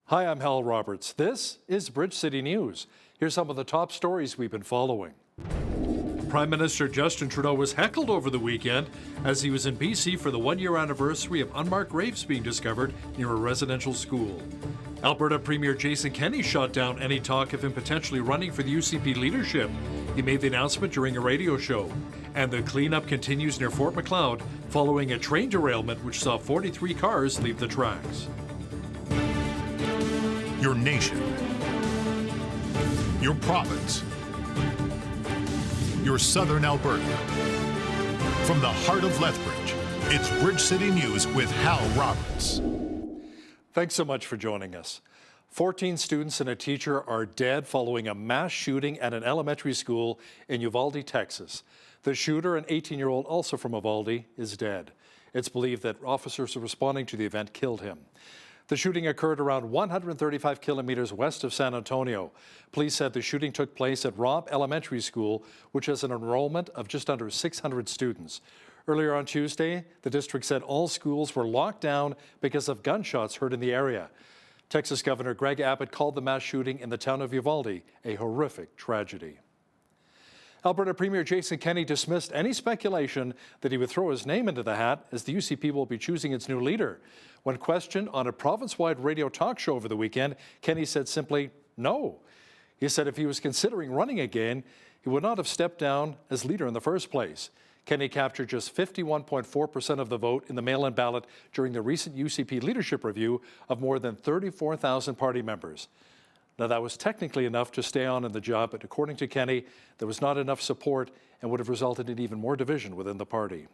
Hi, I'm Hal Roberts. This is Bridge City News. Here's some of the top stories we've been following. Prime Minister Justin Trudeau was heckled over the weekend as he was in BC for the one-year anniversary of unmarked graves being discovered near a residential school. Alberta Premier Jason Kenney shot down any talk of him potentially running for the UCP leadership. He made the announcement during a radio show. And the cleanup continues near Fort Macleod following a train derailment which saw 43 cars leave the tracks. Your nation, your province, your southern Alberta. From the heart of Lethbridge, it's Bridge City News with Hal Roberts. Thanks so much for joining us. 14 students and a teacher are dead following a mass shooting at an elementary school in Uvalde, Texas. The shooter, an 18-year-old also from Uvalde, is dead. It's believed that officers responding to the event killed him. The shooting occurred around 135 kilometers west of San Antonio. Police said the shooting took place at Romp Elementary School, which has an enrollment of just under 600 students. Earlier on Tuesday, the district said all schools were locked down because of gunshots heard in the area. Texas Governor Greg Abbott called the mass shooting in the town of Uvalde a horrific tragedy. Alberta Premier Jason Kenney dismissed any speculation that he would throw his name into the hat as the UCP will be choosing its new leader. When questioned on a province-wide radio talk show over the weekend, Kenney said simply, no. He said if he was considering running again, he would not have stepped down as leader in the first place. Kenney captured just 51.4% of the vote in the mail-in ballot during the recent UCP leadership review of more than 34,000 party members. Now, that was technically enough to stay on in the job, but according to Kenney, there was not enough support and would have resulted in even more division within the party.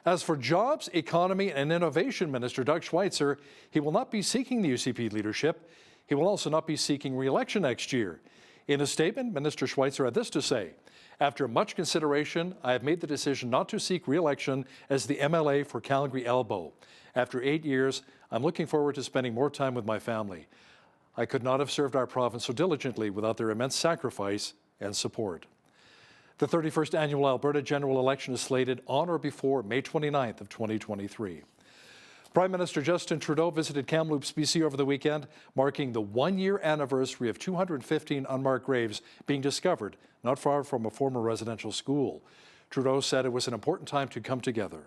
As for Jobs, Economy and Innovation Minister Doug Schweitzer, he will not be seeking the UCP leadership. He will also not be seeking re-election next year. In a statement, Minister Schweitzer had this to say: after much consideration, I have made the decision not to seek re-election as the MLA for Calgary Elbow. After 8 years, I'm looking forward to spending more time with my family. I could not have served our province so diligently without their immense sacrifice and support. The 31st annual Alberta general election is slated on or before May 29th of 2023. Prime Minister Justin Trudeau visited Kamloops, BC over the weekend, marking the one-year anniversary of 215 unmarked graves being discovered not far from a former residential school. Trudeau said it was an important time to come together.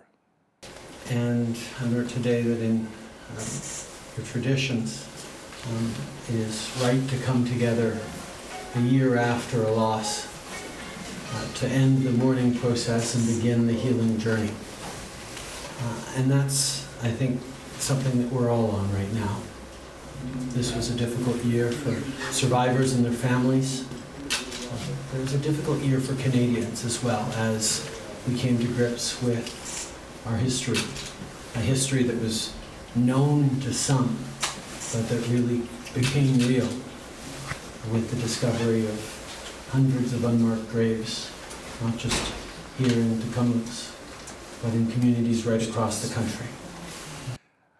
And I learned today that in the traditions, it is right to come together a year after a loss to end the mourning process and begin the healing journey. And that's, I think, something that we're all on right now. This was a difficult year for survivors and their families. It was a difficult year for Canadians as well, as we came to grips with our history, a history that was known to some, but that really became real with the discovery of hundreds of unmarked graves, not just here in Kamloops, but in communities right across the country.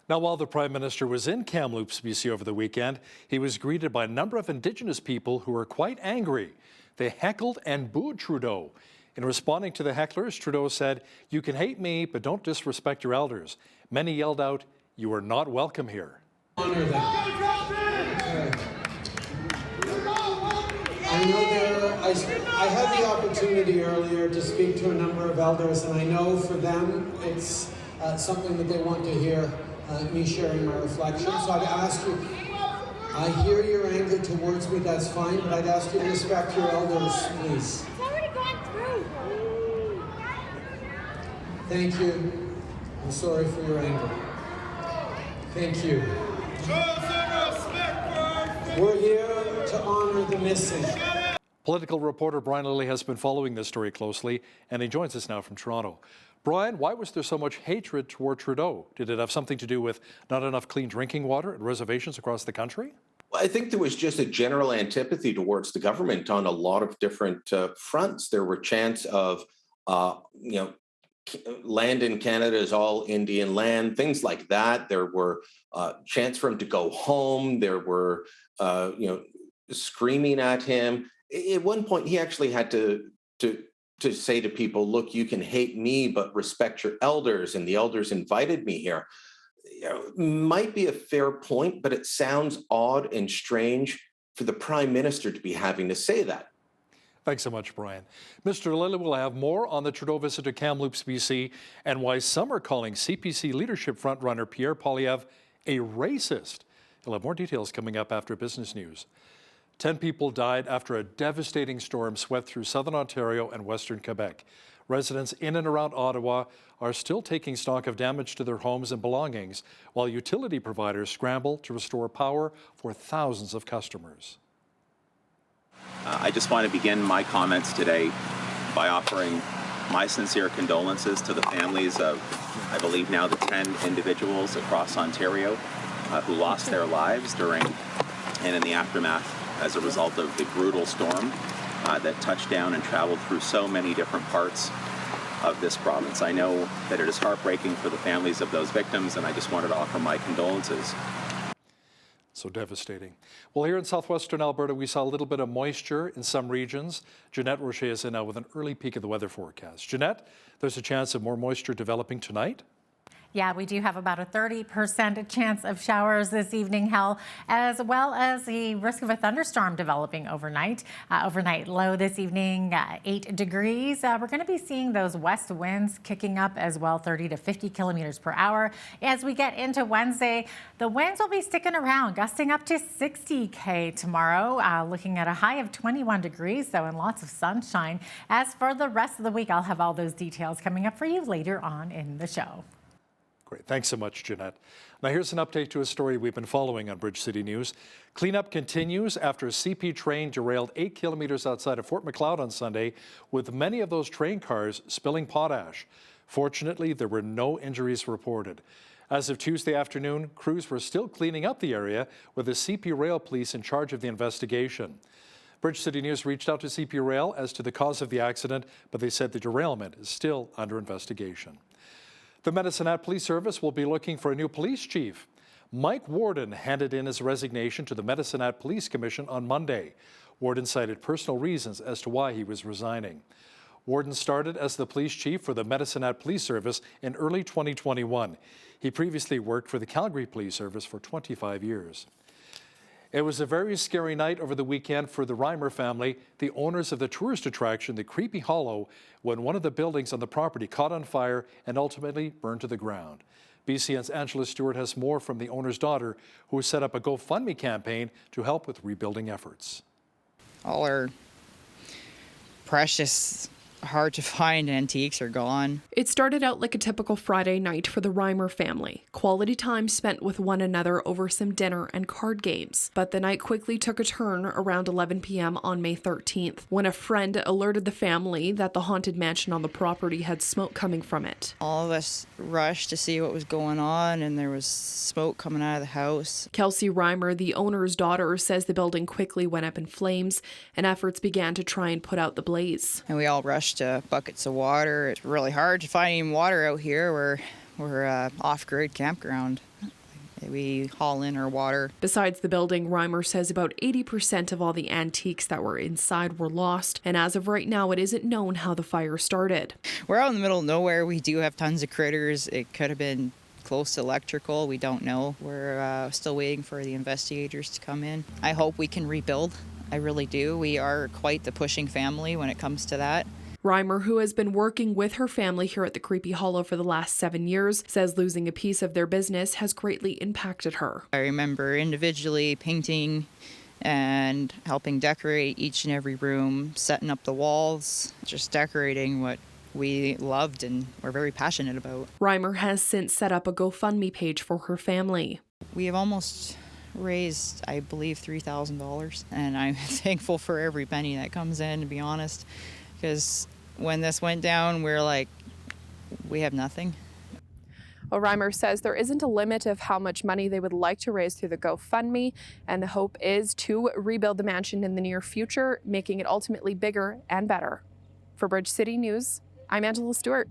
Now, while the Prime Minister was in Kamloops, BC over the weekend, he was greeted by a number of Indigenous people who were quite angry. They heckled and booed Trudeau. In responding to the hecklers, Trudeau said, "You can hate me, but don't disrespect your elders." Many yelled out, "You are not welcome here." Honor that. I know I had the opportunity earlier to speak to a number of elders, and I know for them it's something that they want to hear, me sharing my reflection. So I'd ask you, I hear your anger towards me, that's fine, but I'd ask you to respect your elders, please. It's already gone through. Thank you. I'm sorry for your anger. Thank you. We're here to honor the missing. Political reporter Brian Lilly has been following this story closely, and he joins us now from Toronto. Brian, why was there so much hatred toward Trudeau? Did it have something to do with not enough clean drinking water at reservations across the country? Well, I think there was just a general antipathy towards the government on a lot of different fronts. There were chants of, land in Canada is all Indian land, things like that. There were chants for him to go home. There were, screaming at him. At one point, he actually had to say to people, look, you can hate me, but respect your elders. And the elders invited me here. might be a fair point, but it sounds odd and strange for the Prime Minister to be having to say that. Thanks so much, Brian. Mr. Lilly will have more on the Trudeau visit to Kamloops, BC, and why some are calling CPC leadership frontrunner Pierre Poilievre a racist. He'll have more details coming up after business news. 10 people died after a devastating storm swept through southern Ontario and western Quebec. Residents in and around Ottawa are still taking stock of damage to their homes and belongings, while utility providers scramble to restore power for thousands of customers. I just want to begin my comments today by offering my sincere condolences to the families of, I believe now, the 10 individuals across Ontario who lost their lives during and in the aftermath as a result of the brutal storm that touched down and traveled through so many different parts of this province. I know that it is heartbreaking for the families of those victims, and I just wanted to offer my condolences. So devastating. Well, here in southwestern Alberta, we saw a little bit of moisture in some regions. Jeanette Rocher is in now with an early peek of the weather forecast. Jeanette, there's a chance of more moisture developing tonight? Yeah, we do have about a 30% chance of showers this evening, Hal, as well as the risk of a thunderstorm developing overnight. Overnight low this evening, 8 degrees. We're going to be seeing those west winds kicking up as well, 30 to 50 kilometers per hour. As we get into Wednesday, the winds will be sticking around, gusting up to 60 tomorrow, looking at a high of 21 degrees, though, and lots of sunshine. As for the rest of the week, I'll have all those details coming up for you later on in the show. Great. Thanks so much, Jeanette. Now here's an update to a story we've been following on Bridge City News. Cleanup continues after a CP train derailed 8 kilometers outside of Fort Macleod on Sunday, with many of those train cars spilling potash. Fortunately, there were no injuries reported. As of Tuesday afternoon, crews were still cleaning up the area, with the CP Rail Police in charge of the investigation. Bridge City News reached out to CP Rail as to the cause of the accident, but they said the derailment is still under investigation. The Medicine Police Service will be looking for a new police chief. Mike Warden handed in his resignation to the Medicine Police Commission on Monday. Warden cited personal reasons as to why he was resigning. Warden started as the police chief for the Medicine Police Service in early 2021. He previously worked for the Calgary Police Service for 25 years. It was a very scary night over the weekend for the Reimer family, the owners of the tourist attraction, the Creepy Hollow, when one of the buildings on the property caught on fire and ultimately burned to the ground. BCN's Angela Stewart has more from the owner's daughter, who set up a GoFundMe campaign to help with rebuilding efforts. All our precious, hard to find antiques are gone. It started out like a typical Friday night for the Reimer family. Quality time spent with one another over some dinner and card games. But the night quickly took a turn around 11 p.m. on May 13th, when a friend alerted the family that the haunted mansion on the property had smoke coming from it. All of us rushed to see what was going on, and there was smoke coming out of the house. Kelsey Reimer, the owner's daughter, says the building quickly went up in flames, and efforts began to try and put out the blaze. And we all rushed to buckets of water. It's really hard to find any water out here. We're off-grid campground. We haul in our water. Besides the building, Reimer says about 80% of all the antiques that were inside were lost, and as of right now, it isn't known how the fire started. We're out in the middle of nowhere. We do have tons of critters. It could have been close to electrical. We don't know. We're still waiting for the investigators to come in. I hope we can rebuild. I really do. We are quite the pushing family when it comes to that. Reimer, who has been working with her family here at the Creepy Hollow for the last 7 years, says losing a piece of their business has greatly impacted her. I remember individually painting and helping decorate each and every room, setting up the walls, just decorating what we loved and were very passionate about. Reimer has since set up a GoFundMe page for her family. We have almost raised, I believe, $3,000, and I'm thankful for every penny that comes in, to be honest. Because when this went down, we're like, we have nothing. Well, Reimer says there isn't a limit of how much money they would like to raise through the GoFundMe, and the hope is to rebuild the mansion in the near future, making it ultimately bigger and better. For Bridge City News, I'm Angela Stewart.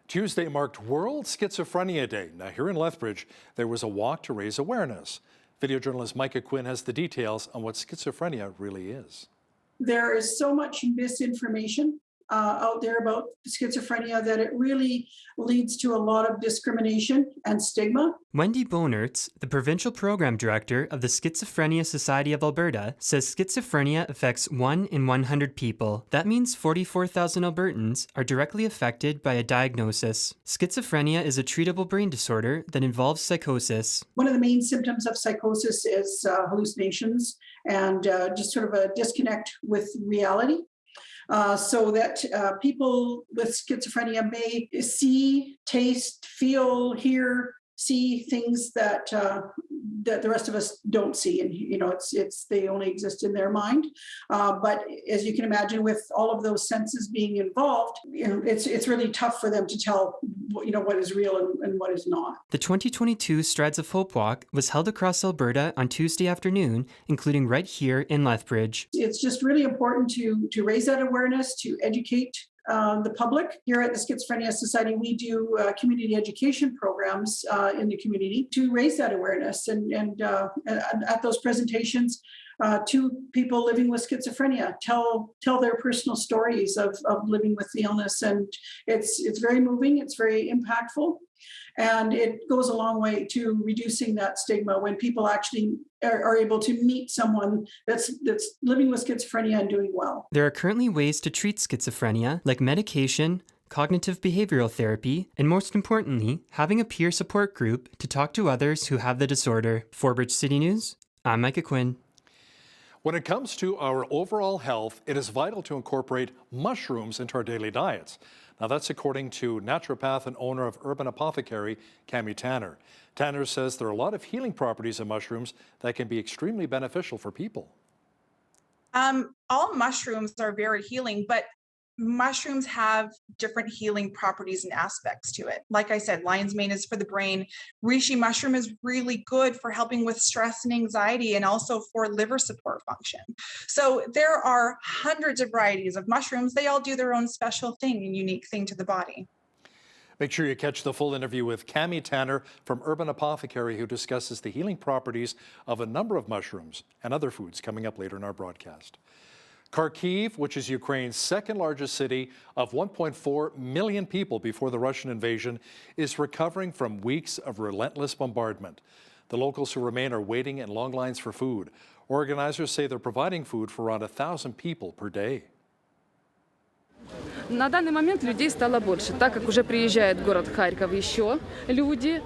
Tuesday marked World Schizophrenia Day. Now here in Lethbridge, there was a walk to raise awareness. Video journalist Micah Quinn has the details on what schizophrenia really is. There is so much misinformation out there about schizophrenia that it really leads to a lot of discrimination and stigma. Wendy Bonertz, the provincial program director of the Schizophrenia Society of Alberta, says schizophrenia affects 1 in 100 people. That means 44,000 Albertans are directly affected by a diagnosis. Schizophrenia is a treatable brain disorder that involves psychosis. One of the main symptoms of psychosis is hallucinations and just sort of a disconnect with reality. So that people with schizophrenia may see, taste, feel, hear, see things that that the rest of us don't see, and it's they only exist in their mind. But as you can imagine, with all of those senses being involved, it's really tough for them to tell what is real and what is not. The 2022 Strides of Hope Walk was held across Alberta on Tuesday afternoon, including right here in Lethbridge. It's just really important to raise that awareness, to educate the public. Here at the Schizophrenia Society, we do community education programs in the community to raise that awareness. And at those presentations, to people living with schizophrenia tell their personal stories of living with the illness. And it's very moving, it's very impactful. And it goes a long way to reducing that stigma when people actually are able to meet someone that's living with schizophrenia and doing well. There are currently ways to treat schizophrenia, like medication, cognitive behavioral therapy, and most importantly, having a peer support group to talk to others who have the disorder. For Bridge City News, I'm Micah Quinn. When it comes to our overall health, it is vital to incorporate mushrooms into our daily diets. Now, that's according to naturopath and owner of Urban Apothecary, Cami Tanner. Tanner says there are a lot of healing properties in mushrooms that can be extremely beneficial for people. All mushrooms are very healing, but mushrooms have different healing properties and aspects to it. Like I said, lion's mane is for the brain. Reishi mushroom is really good for helping with stress and anxiety and also for liver support function. So there are hundreds of varieties of mushrooms. They all do their own special thing and unique thing to the body. Make sure you catch the full interview with Cami Tanner from Urban Apothecary, who discusses the healing properties of a number of mushrooms and other foods coming up later in our broadcast. Kharkiv, which is Ukraine's second largest city of 1.4 million people before the Russian invasion, is recovering from weeks of relentless bombardment. The locals who remain are waiting in long lines for food. Organizers say they're providing food for around 1,000 people per day. На данный момент людей стало больше, так как уже приезжает в город Харьков еще люди,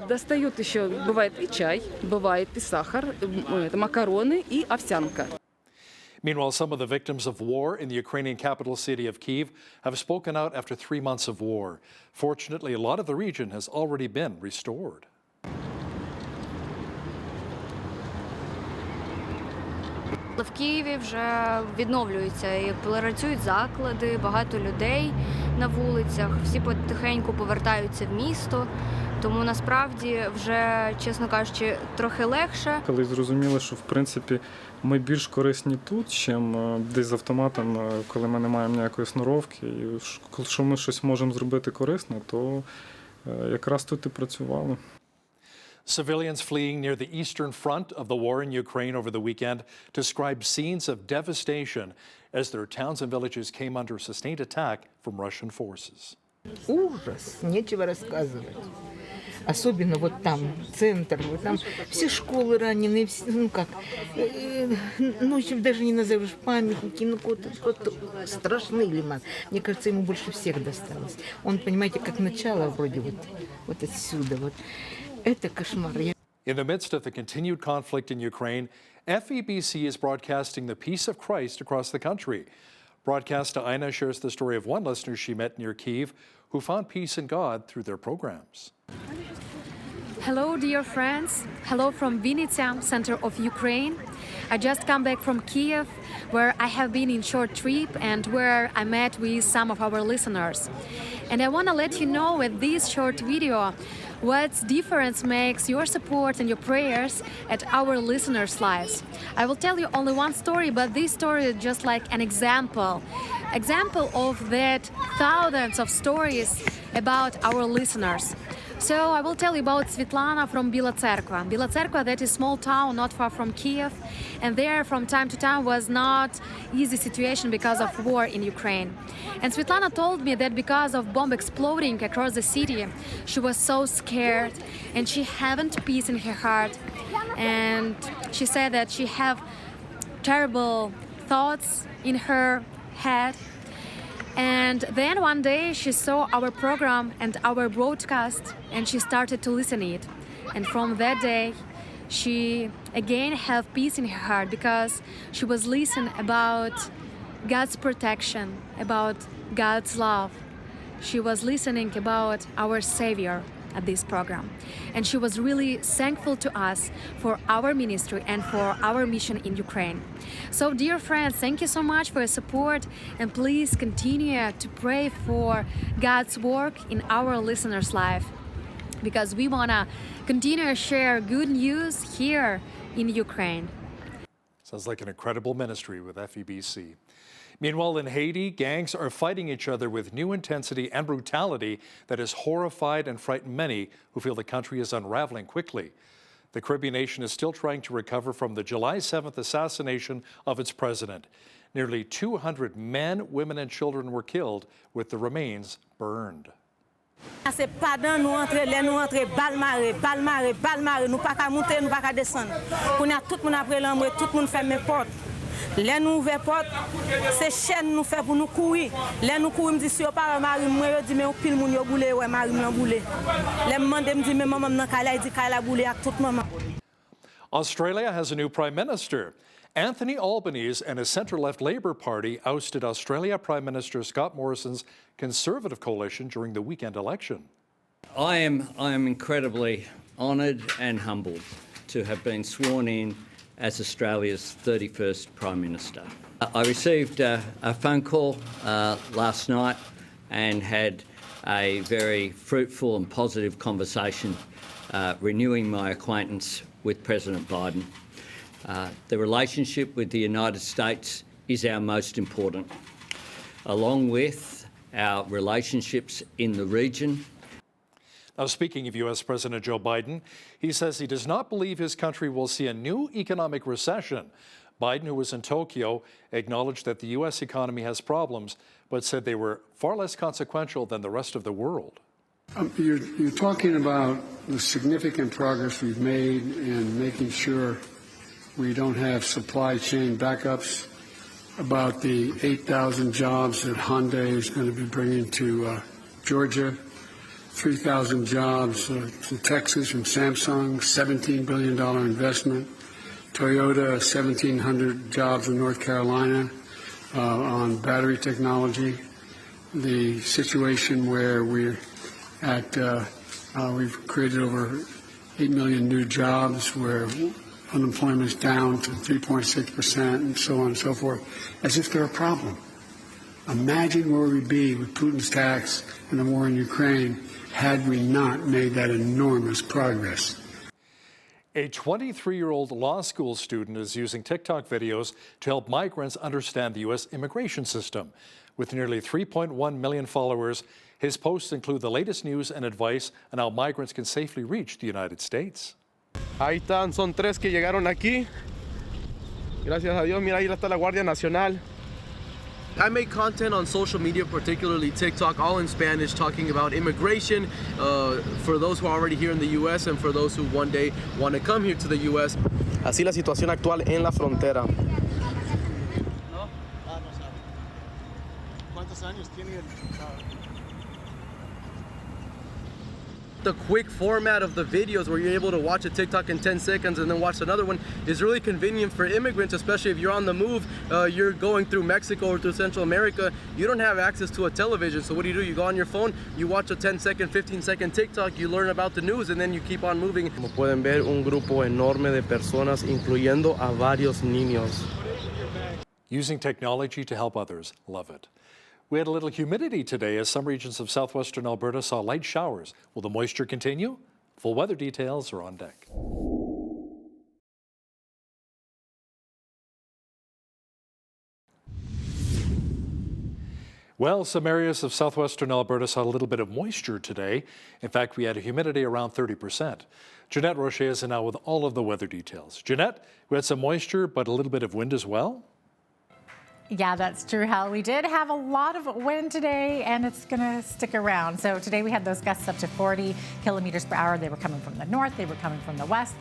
достают еще, бывает и чай, бывает и сахар, макароны и овсянка. Meanwhile, some of the victims of war in the Ukrainian capital city of Kyiv have spoken out after 3 months of war. Fortunately, a lot of the region has already been restored. В Києві вже відновлюються і працюють заклади, багато людей на вулицях, всі потихеньку повертаються в місто, тому насправді вже, чесно кажучи, трохи легше. Коли зрозуміли, що в принципі ми більш корисні тут, чим десь з автоматом, коли ми не маємо ніякої сноровки, і що ми щось можемо зробити корисне, то якраз тут і працювали. Civilians fleeing near the eastern front of the war in Ukraine over the weekend described scenes of devastation as their towns and villages came under sustained attack from Russian forces. Ужас, нечего рассказывать. Особенно вот там, центр, вот там все школы раненые, даже не назовешь памятники, страшный лиман. Мне кажется, ему больше всех досталось. Он, понимаете, как начало вроде вот отсюда, вот. Это кошмар. In the midst of the continued conflict in Ukraine, FEBC is broadcasting the peace of Christ across the country. Broadcaster Aina shares the story of one listener she met near Kyiv who found peace in God through their programs. Hello, dear friends. Hello from Vinnytsia, center of Ukraine. I just come back from Kiev, where I have been in short trip and where I met with some of our listeners. And I want to let you know with this short video what difference makes your support and your prayers at our listeners' lives. I will tell you only one story, but this story is just like an example of that thousands of stories about our listeners. So I will tell you about Svetlana from Bila Tserkva. Bila Tserkva, that is a small town not far from Kiev, and there from time to time was not easy situation because of war in Ukraine. And Svetlana told me that because of bomb exploding across the city, she was so scared and she haven't peace in her heart. And she said that she have terrible thoughts in her head. And then one day she saw our program and our broadcast and she started to listen it. And from that day, she again have peace in her heart because she was listening about God's protection, about God's love. She was listening about our Savior at this program. And she was really thankful to us for our ministry and for our mission in Ukraine. So dear friends, thank you so much for your support and please continue to pray for God's work in our listeners' life because we want to continue to share good news here in Ukraine. Sounds like an incredible ministry with FEBC. Meanwhile, in Haiti, gangs are fighting each other with new intensity and brutality that has horrified and frightened many who feel the country is unraveling quickly. The Caribbean nation is still trying to recover from the July 7th assassination of its president. Nearly 200 men, women, and children were killed, with the remains burned. C'est pendant nous entrer, nous entrer, balle marée, nous pas qu'à monter, nous pas qu'à descendre. On a tout le monde après l'ombre, tout le monde ferme porte. Les nous ouvert porte, c'est chaîne nous fait pour nous courir. Les nous courir, me dit si on pas mari, moi je dis mais au pile moun yo boulé, ouais mari m'en boulé. Les demande me dit mais maman nan kala, dit kala boulé avec toute maman. Australia has a new prime minister. Anthony Albanese and his centre-left Labour Party ousted Australia Prime Minister Scott Morrison's Conservative coalition during the weekend election. I am incredibly honoured and humbled to have been sworn in as Australia's 31st Prime Minister. I received a phone call last night and had a very fruitful and positive conversation renewing my acquaintance with President Biden. The relationship with the United States is our most important, along with our relationships in the region. Now, speaking of U.S. President Joe Biden, he says he does not believe his country will see a new economic recession. Biden, who was in Tokyo, acknowledged that the U.S. economy has problems, but said they were far less consequential than the rest of the world. You're talking about the significant progress we've made in making sure we don't have supply chain backups, about the 8,000 jobs that Hyundai is going to be bringing to Georgia, 3,000 jobs to Texas from Samsung, $17 billion investment, Toyota, 1,700 jobs in North Carolina on battery technology, the situation where we've created over 8 million new jobs, where unemployment is down to 3.6%, and so on and so forth, as if they're a problem. Imagine where we'd be with Putin's tax and the war in Ukraine had we not made that enormous progress. A 23-year-old law school student is using TikTok videos to help migrants understand the U.S. immigration system. With nearly 3.1 million followers, his posts include the latest news and advice on how migrants can safely reach the United States. Ahí están, son 3 que llegaron aquí. Gracias a Dios, mira, ahí está la Guardia Nacional. I make content on social media, particularly TikTok, all in Spanish, talking about immigration for those who are already here in the U.S. and for those who one day want to come here to the U.S. Así la situación actual en la frontera. ¿Cuántos años tiene The quick format of the videos where you're able to watch a TikTok in 10 seconds and then watch another one is really convenient for immigrants, especially if you're on the move, you're going through Mexico or through Central America, you don't have access to a television. So what do? You go on your phone, you watch a 10-second, 15-second TikTok, you learn about the news, and then you keep on moving. Como pueden ver, un grupo enorme de personas, incluyendo a varios niños. Using technology to help others, love it. We had a little humidity today as some regions of southwestern Alberta saw light showers. Will the moisture continue? Full weather details are on deck. Well, some areas of southwestern Alberta saw a little bit of moisture today. In fact, we had a humidity around 30%. Jeanette Rocher is now with all of the weather details. Jeanette, we had some moisture, but a little bit of wind as well? Yeah, that's true, Hal. We did have a lot of wind today, and it's going to stick around. So today we had those gusts up to 40 kilometers per hour. They were coming from the north. They were coming from the west.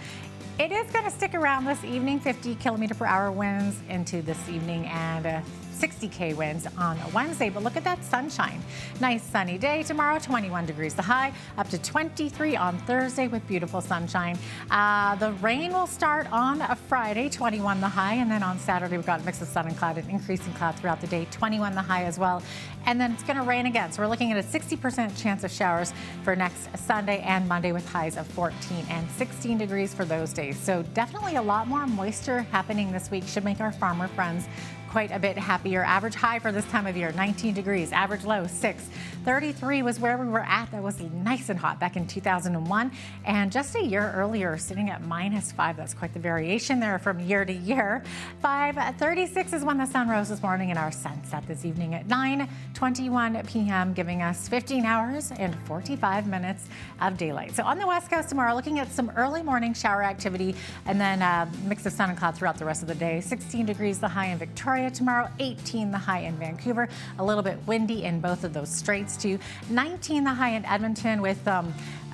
It is going to stick around this evening, 50 kilometer per hour winds into this evening and 60K winds on Wednesday. But look at that sunshine. Nice sunny day tomorrow, 21 degrees the high, up to 23 on Thursday with beautiful sunshine. The rain will start on a Friday, 21 the high, and then on Saturday we've got a mix of sun and cloud and increasing cloud throughout the day, 21 the high as well. And then it's going to rain again. So we're looking at a 60% chance of showers for next Sunday and Monday with highs of 14 and 16 degrees for those days. So definitely a lot more moisture happening this week. Should make our farmer friends quite a bit happier. Average high for this time of year, 19 degrees. Average low, 6. 33 was where we were at. That was nice and hot back in 2001. And just a year earlier, sitting at -5. That's quite the variation there from year to year. 5:36 is when the sun rose this morning, and our sun set this evening at 9:21 p.m., giving us 15 hours and 45 minutes of daylight. So on the west coast tomorrow, looking at some early morning shower activity and then a mix of sun and cloud throughout the rest of the day. 16 degrees the high in Victoria tomorrow, 18 the high in Vancouver, a little bit windy in both of those straits too. 19 the high in Edmonton with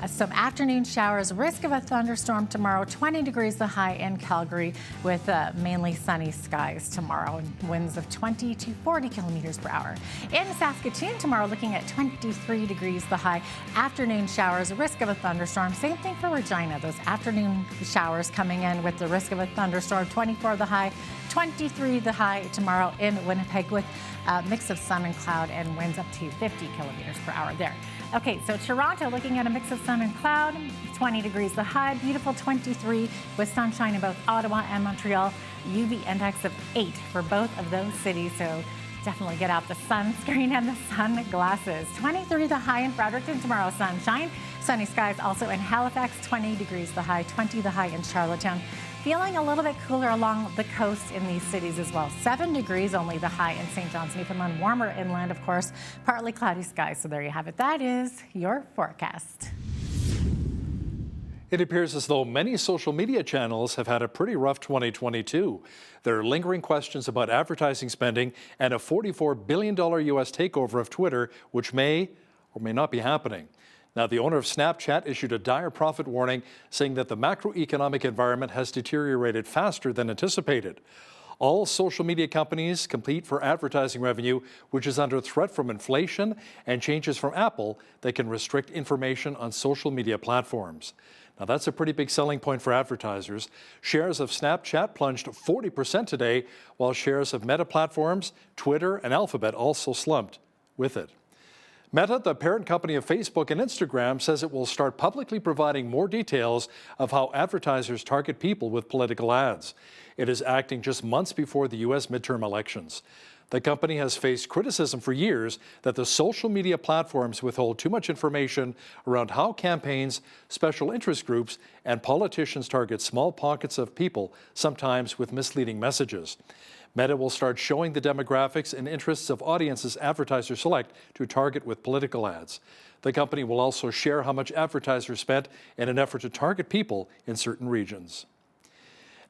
some afternoon showers, risk of a thunderstorm tomorrow. 20 degrees the high in Calgary with mainly sunny skies tomorrow and winds of 20 to 40 kilometers per hour. In Saskatoon tomorrow, looking at 23 degrees the high. Afternoon showers, risk of a thunderstorm. Same thing for Regina. Those afternoon showers coming in with the risk of a thunderstorm. 24 the high, 23 the high tomorrow in Winnipeg with a mix of sun and cloud and winds up to 50 kilometers per hour there. Okay, so Toronto looking at a mix of sun and cloud, 20 degrees the high, beautiful 23 with sunshine in both Ottawa and Montreal, UV index of 8 for both of those cities, so definitely get out the sunscreen and the sunglasses. 23 the high in Fredericton tomorrow, sunshine, sunny skies also in Halifax, 20 degrees the high, 20 the high in Charlottetown. Feeling a little bit cooler along the coast in these cities as well. 7 degrees only the high in St. John's, Newfoundland. Warmer inland, of course. Partly cloudy skies. So there you have it. That is your forecast. It appears as though many social media channels have had a pretty rough 2022. There are lingering questions about advertising spending and a $44 billion U.S. takeover of Twitter, which may or may not be happening. Now, the owner of Snapchat issued a dire profit warning, saying that the macroeconomic environment has deteriorated faster than anticipated. All social media companies compete for advertising revenue, which is under threat from inflation and changes from Apple that can restrict information on social media platforms. Now, that's a pretty big selling point for advertisers. Shares of Snapchat plunged 40% today, while shares of Meta platforms, Twitter, and Alphabet also slumped with it. Meta, the parent company of Facebook and Instagram, says it will start publicly providing more details of how advertisers target people with political ads. It is acting just months before the U.S. midterm elections. The company has faced criticism for years that the social media platforms withhold too much information around how campaigns, special interest groups, and politicians target small pockets of people, sometimes with misleading messages. Meta will start showing the demographics and interests of audiences advertisers select to target with political ads. The company will also share how much advertisers spent in an effort to target people in certain regions.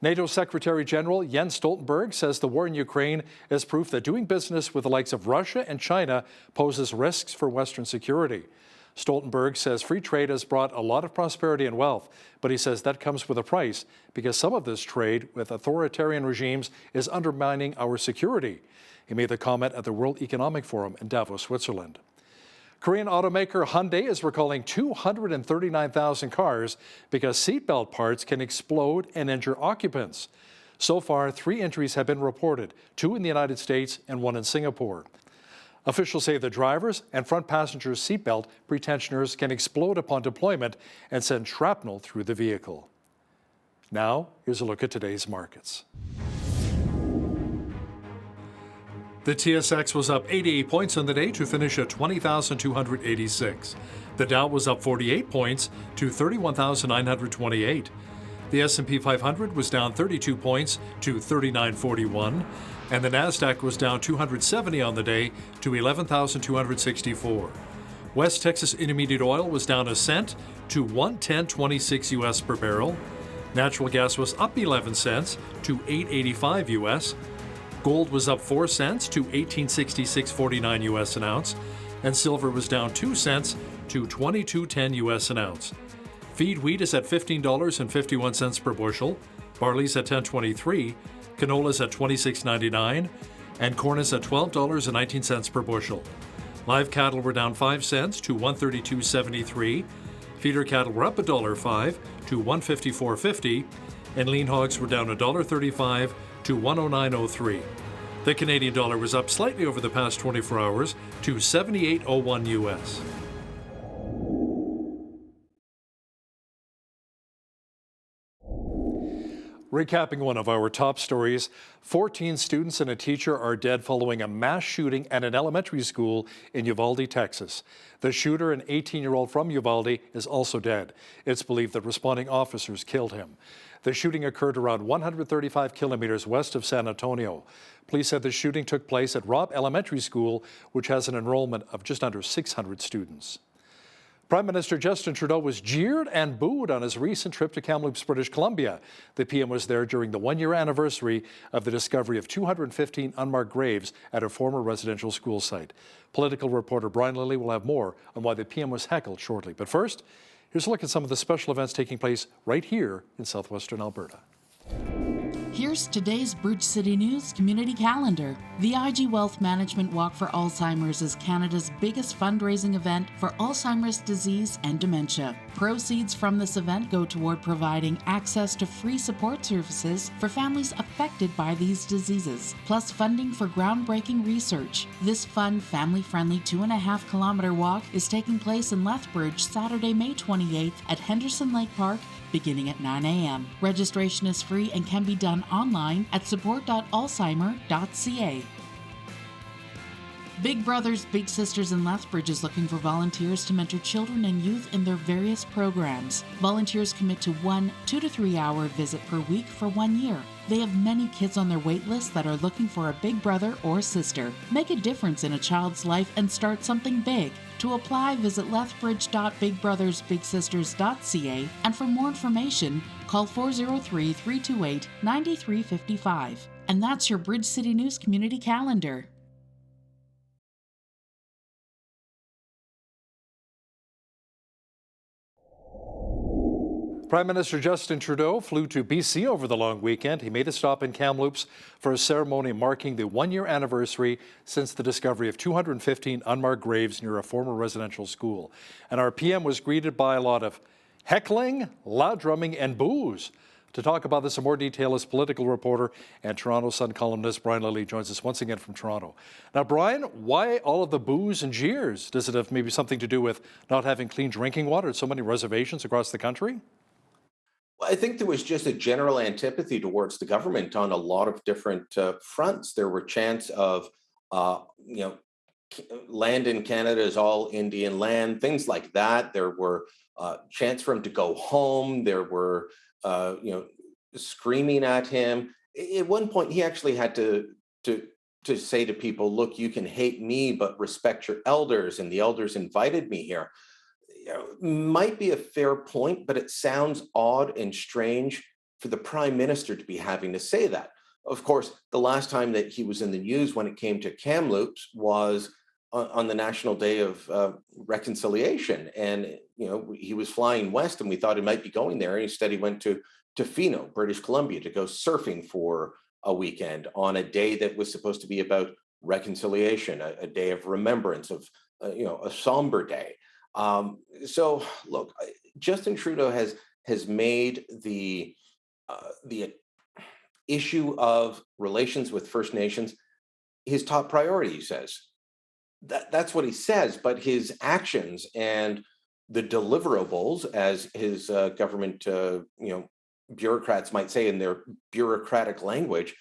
NATO Secretary General Jens Stoltenberg says the war in Ukraine is proof that doing business with the likes of Russia and China poses risks for Western security. Stoltenberg says free trade has brought a lot of prosperity and wealth, but he says that comes with a price because some of this trade with authoritarian regimes is undermining our security. He made the comment at the World Economic Forum in Davos, Switzerland. Korean automaker Hyundai is recalling 239,000 cars because seatbelt parts can explode and injure occupants. So far, 3 injuries have been reported, 2 in the United States and 1 in Singapore. Officials say the driver's and front passenger's seatbelt pretensioners can explode upon deployment and send shrapnel through the vehicle. Now, here's a look at today's markets. The TSX was up 88 points on the day to finish at 20,286. The Dow was up 48 points to 31,928. The S&P 500 was down 32 points to 3941, and the Nasdaq was down 270 on the day to 11,264. West Texas Intermediate oil was down a cent to 110.26 US per barrel. Natural gas was up 11 cents to 8.85 US. Gold was up 4 cents to 1866.49 US an ounce, and silver was down 2 cents to 22.10 US an ounce. Feed wheat is at $15.51 per bushel, barley's at $10.23, canola's at $26.99, and corn is at $12.19 per bushel. Live cattle were down 5 cents to $132.73. Feeder cattle were up $1.05 to $154.50, and lean hogs were down $1.35 to $109.03. The Canadian dollar was up slightly over the past 24 hours to 78.01 US. Recapping one of our top stories, 14 students and a teacher are dead following a mass shooting at an elementary school in Uvalde, Texas. The shooter, an 18-year-old from Uvalde, is also dead. It's believed that responding officers killed him. The shooting occurred around 135 kilometers west of San Antonio. Police said the shooting took place at Robb Elementary School, which has an enrollment of just under 600 students. Prime Minister Justin Trudeau was jeered and booed on his recent trip to Kamloops, British Columbia. The PM was there during the one-year anniversary of the discovery of 215 unmarked graves at a former residential school site. Political reporter Brian Lilly will have more on why the PM was heckled shortly. But first, here's a look at some of the special events taking place right here in southwestern Alberta. Here's today's Bridge City News community calendar. The IG Wealth Management Walk for Alzheimer's is Canada's biggest fundraising event for Alzheimer's disease and dementia. Proceeds from this event go toward providing access to free support services for families affected by these diseases, plus funding for groundbreaking research. This fun, family-friendly 2.5-kilometer walk is taking place in Lethbridge Saturday, May 28th at Henderson Lake Park, beginning at 9 a.m. Registration is free and can be done online at support.alzheimer.ca. Big Brothers Big Sisters in Lethbridge is looking for volunteers to mentor children and youth in their various programs. Volunteers commit to 1 2 to 3 hour visit per week for 1 year. They have many kids on their wait list that are looking for a big brother or sister. Make a difference in a child's life and start something big. To apply, visit lethbridge.bigbrothersbigsisters.ca, and for more information, call 403-328-9355. And that's your Bridge City News community calendar. Prime Minister Justin Trudeau flew to BC over the long weekend. He made a stop in Kamloops for a ceremony marking the one-year anniversary since the discovery of 215 unmarked graves near a former residential school. And our PM was greeted by a lot of heckling, loud drumming, and boos. To talk about this in more detail is political reporter and Toronto Sun columnist Brian Lilly joins us once again from Toronto. Now, Brian, why all of the boos and jeers? Does it have maybe something to do with not having clean drinking water at so many reservations across the country? Well, I think there was just a general antipathy towards the government on a lot of different fronts. There were chants of, land in Canada is all Indian land, things like that. There were chants for him to go home. There were, screaming at him. At one point, he actually had to say to people, "Look, you can hate me, but respect your elders." And the elders invited me here. Might be a fair point, but it sounds odd and strange for the prime minister to be having to say that. Of course, the last time that he was in the news when it came to Kamloops was on the National Day of Reconciliation. And, he was flying west and we thought he might be going there. Instead, he went to Tofino, British Columbia, to go surfing for a weekend on a day that was supposed to be about reconciliation, a day of remembrance, of, a somber day. So look, Justin Trudeau has made the issue of relations with First Nations his top priority, he says. That's what he says, but his actions and the deliverables, as his government, bureaucrats might say in their bureaucratic language,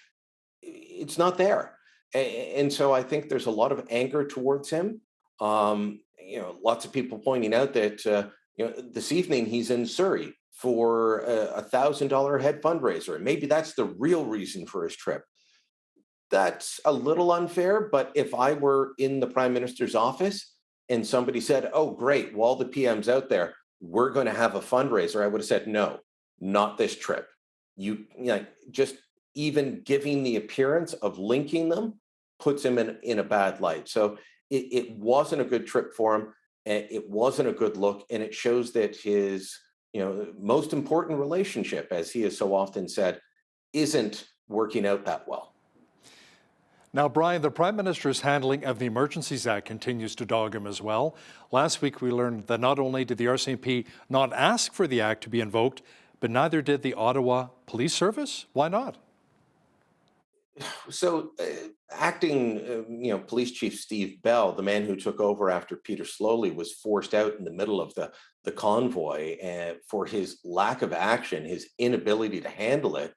it's not there. And so I think there's a lot of anger towards him. Lots of people pointing out that, this evening he's in Surrey for a $1,000 head fundraiser. And maybe that's the real reason for his trip. That's a little unfair, but if I were in the prime minister's office and somebody said, oh, great, well, all the PM's out there, we're going to have a fundraiser, I would have said, no, not this trip. Just even giving the appearance of linking them puts him in a bad light. So it wasn't a good trip for him. And it wasn't a good look. And it shows that his, most important relationship, as he has so often said, isn't working out that well. Now, Brian, the Prime Minister's handling of the Emergencies Act continues to dog him as well. Last week, we learned that not only did the RCMP not ask for the Act to be invoked, but neither did the Ottawa Police Service. Why not? So acting, Police Chief Steve Bell, the man who took over after Peter Slowly, was forced out in the middle of the convoy for his lack of action, his inability to handle it.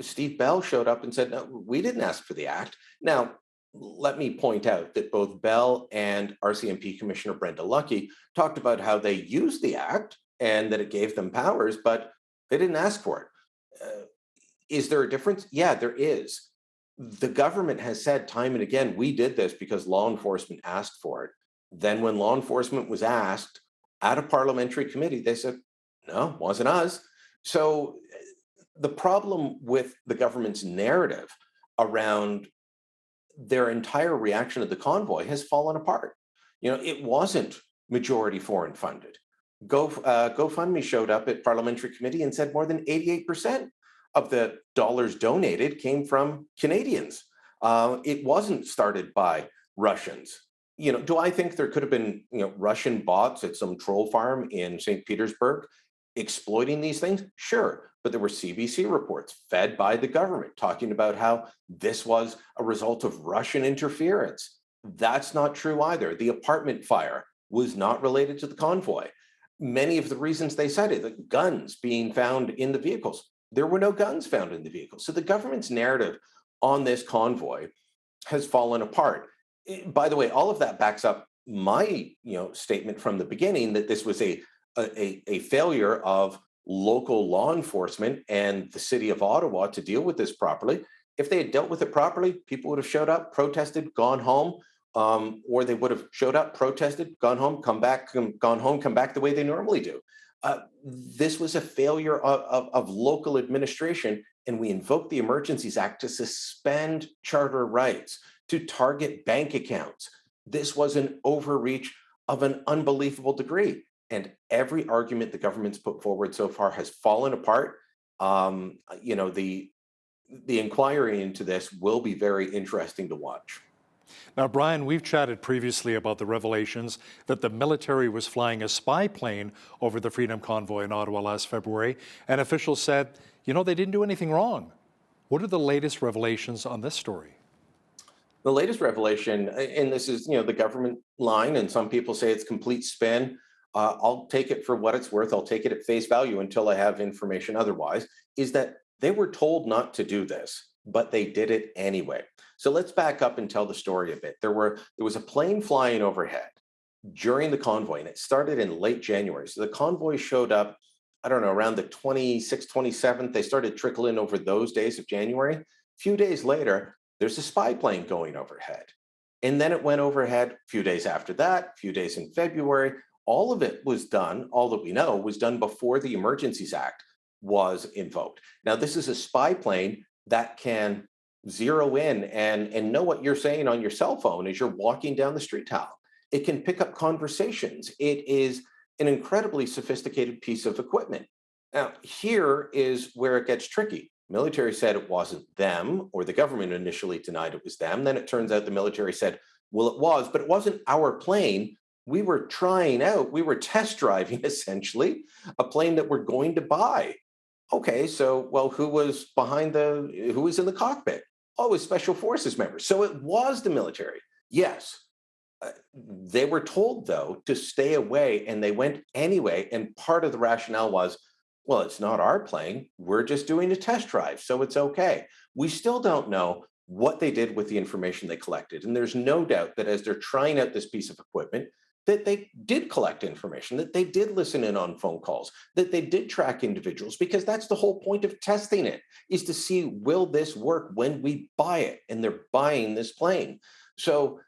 Steve Bell showed up and said, no, we didn't ask for the Act. Now, let me point out that both Bell and RCMP Commissioner Brenda Lucki talked about how they used the Act and that it gave them powers, but they didn't ask for it. Is there a difference? Yeah, there is. The government has said time and again, we did this because law enforcement asked for it. Then when law enforcement was asked at a parliamentary committee, they said, no, wasn't us. So the problem with the government's narrative around their entire reaction to the convoy has fallen apart. It wasn't majority foreign funded. GoFundMe showed up at parliamentary committee and said more than 88% of the dollars donated came from Canadians. It wasn't started by Russians. Do I think there could have been, Russian bots at some troll farm in St. Petersburg exploiting these things? Sure. But there were CBC reports fed by the government talking about how this was a result of Russian interference. That's not true either. The apartment fire was not related to the convoy. Many of the reasons they cited, the guns being found in the vehicles, there were no guns found in the vehicles. So the government's narrative on this convoy has fallen apart. By the way, all of that backs up my statement from the beginning that this was a failure of local law enforcement and the city of Ottawa to deal with this properly. If they had dealt with it properly, people would have showed up, protested, gone home, or they would have showed up, protested, gone home, come back the way they normally do. This was a failure of local administration, and we invoked the Emergencies Act to suspend charter rights, to target bank accounts. This was an overreach of an unbelievable degree. And every argument the government's put forward so far has fallen apart. The inquiry into this will be very interesting to watch. Now, Brian, we've chatted previously about the revelations that the military was flying a spy plane over the Freedom Convoy in Ottawa last February, and officials said, they didn't do anything wrong. What are the latest revelations on this story? The latest revelation, and this is, the government line, and some people say it's complete spin. I'll take it for what it's worth. I'll take it at face value until I have information otherwise, is that they were told not to do this, but they did it anyway. So let's back up and tell the story a bit. There was a plane flying overhead during the convoy, and it started in late January. So the convoy showed up, around the 26th, 27th. They started trickling over those days of January. A few days later, there's a spy plane going overhead. And then it went overhead a few days after that, a few days in February. All of it was done, all that we know, was done before the Emergencies Act was invoked. Now, this is a spy plane that can zero in and know what you're saying on your cell phone as you're walking down the street tile. It can pick up conversations. It is an incredibly sophisticated piece of equipment. Now, here is where it gets tricky. Military said it wasn't them, or the government initially denied it was them. Then it turns out the military said, well, it was, but it wasn't our plane. We were we were test driving, essentially, a plane that we're going to buy. Okay, so, well, who was in the cockpit? Oh, it was Special Forces members. So it was the military. Yes. They were told, though, to stay away, and they went anyway. And part of the rationale was, well, it's not our plane. We're just doing a test drive, so it's okay. We still don't know what they did with the information they collected. And there's no doubt that as they're trying out this piece of equipment, that they did collect information, that they did listen in on phone calls, that they did track individuals, because that's the whole point of testing it, is to see, will this work when we buy it? And they're buying this plane. So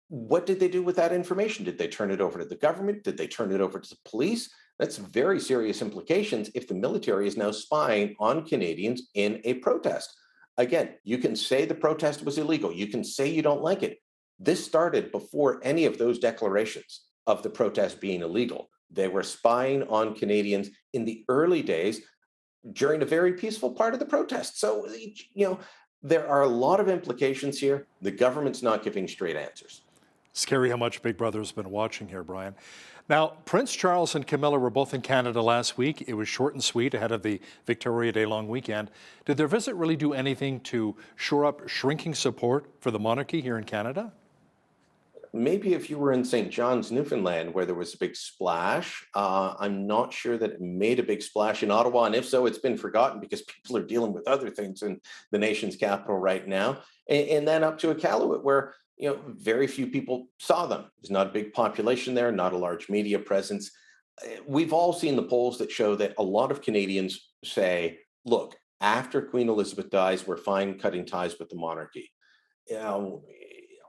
what did they do with that information? Did they turn it over to the government? Did they turn it over to the police? That's very serious implications if the military is now spying on Canadians in a protest. Again, you can say the protest was illegal. You can say you don't like it. This started before any of those declarations of the protest being illegal. They were spying on Canadians in the early days during a very peaceful part of the protest. So, there are a lot of implications here. The government's not giving straight answers. Scary how much Big Brother's been watching here, Brian. Now, Prince Charles and Camilla were both in Canada last week. It was short and sweet ahead of the Victoria Day long weekend. Did their visit really do anything to shore up shrinking support for the monarchy here in Canada? Maybe if you were in St. John's, Newfoundland, where there was a big splash. I'm not sure that it made a big splash in Ottawa. And if so, it's been forgotten because people are dealing with other things in the nation's capital right now. And then up to Iqaluit, where very few people saw them. There's not a big population there, not a large media presence. We've all seen the polls that show that a lot of Canadians say, look, after Queen Elizabeth dies, we're fine cutting ties with the monarchy.